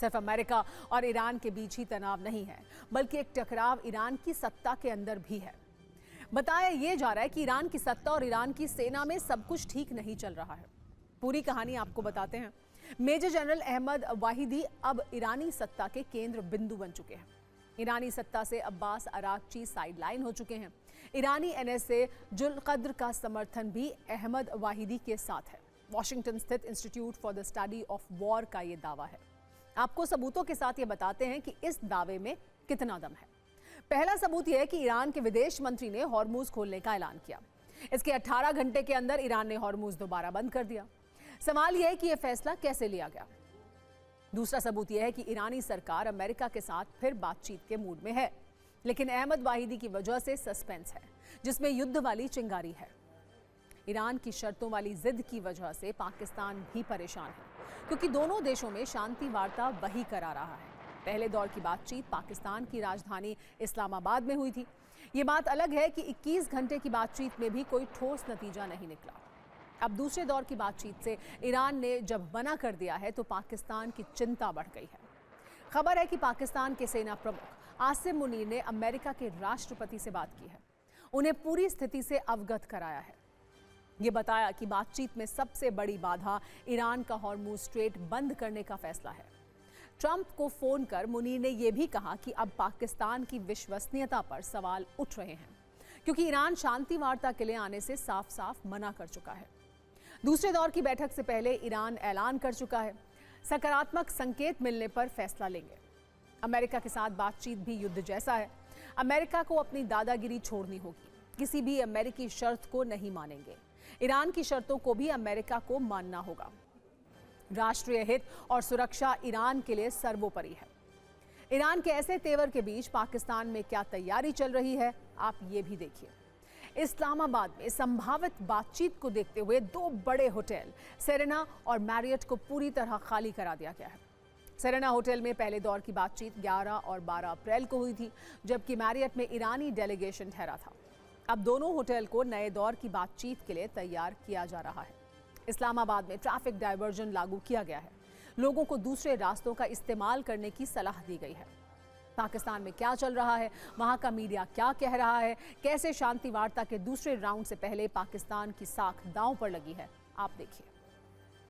सिर्फ अमेरिका और ईरान के बीच ही तनाव नहीं है, बल्कि एक टकराव ईरान की सत्ता के अंदर भी है। बताया यह जा रहा है कि ईरान की सत्ता और ईरान की सेना में सब कुछ ठीक नहीं चल रहा है। पूरी कहानी आपको बताते हैं। मेजर जनरल अहमद वाहिदी अब ईरानी सत्ता के केंद्र बिंदु बन चुके हैं। ईरानी सत्ता से अब्बास अरागची साइडलाइन हो चुके हैं। ईरानी एनएसए जुल्कद्र का समर्थन भी अहमद वाहिदी के साथ है। वॉशिंगटन स्थित institute for the study of war का यह दावा है। आपको सबूतों के साथ ये बताते हैं कि इस दावे में कितना दम है। पहला सबूत यह है कि ईरान के विदेश मंत्री ने हॉर्मुज खोलने का ऐलान किया। इसके 18 घंटे के अंदर ईरान ने हॉर्मुज दोबारा बंद कर दिया। सवाल यह है कि यह फैसला कैसे लिया गया। दूसरा सबूत यह है कि ईरानी सरकार अमेरिका के साथ फिर बातचीत के मूड में है, लेकिन अहमद वाहिदी की वजह से सस्पेंस है, जिसमें युद्ध वाली चिंगारी है। ईरान की शर्तों वाली जिद की वजह से पाकिस्तान भी परेशान है, क्योंकि दोनों देशों में शांति वार्ता वही करा रहा है। पहले दौर की बातचीत पाकिस्तान की राजधानी इस्लामाबाद में हुई थी। ये बात अलग है कि 21 घंटे की बातचीत में भी कोई ठोस नतीजा नहीं निकला। अब दूसरे दौर की बातचीत से ईरान ने जब मना कर दिया है तो पाकिस्तान की चिंता बढ़ गई है। खबर है कि पाकिस्तान के सेना प्रमुख आसिम मुनीर ने अमेरिका के राष्ट्रपति से बात की है। उन्हें पूरी स्थिति से अवगत कराया है। ये बताया कि बातचीत में सबसे बड़ी बाधा ईरान का हॉर्मुज स्ट्रेट बंद करने का फैसला है। ट्रंप को फोन कर मुनीर ने यह भी कहा कि अब पाकिस्तान की विश्वसनीयता पर सवाल उठ रहे हैं, क्योंकि ईरान शांति वार्ता के लिए आने से साफ साफ मना कर चुका है। दूसरे दौर की बैठक से पहले ईरान ऐलान कर चुका है, सकारात्मक संकेत मिलने पर फैसला लेंगे। अमेरिका के साथ बातचीत भी युद्ध जैसा है। अमेरिका को अपनी दादागिरी छोड़नी होगी। किसी भी अमेरिकी शर्त को नहीं मानेंगे। ईरान की शर्तों को भी अमेरिका को मानना होगा। राष्ट्रीय हित और सुरक्षा ईरान के लिए सर्वोपरि है। ईरान के ऐसे तेवर के बीच पाकिस्तान में क्या तैयारी चल रही है, आप ये भी देखिए। इस्लामाबाद में संभावित बातचीत को देखते हुए 2 बड़े होटल सेरेना और मैरियट को पूरी तरह खाली करा दिया गया है। सेरेना होटल में पहले दौर की बातचीत 11 और 12 अप्रैल को हुई थी, जबकि मैरियट में ईरानी डेलीगेशन ठहरा था। अब दोनों होटल को नए दौर की बातचीत के लिए तैयार किया जा रहा है। इस्लामाबाद में ट्रैफिक डायवर्जन लागू किया गया है। लोगों को दूसरे रास्तों का इस्तेमाल करने की सलाह दी गई है। पाकिस्तान में क्या चल रहा है, वहां का मीडिया क्या कह रहा है, कैसे शांति वार्ता के दूसरे राउंड से पहले पाकिस्तान की साख दांव पर लगी है, आप देखिए।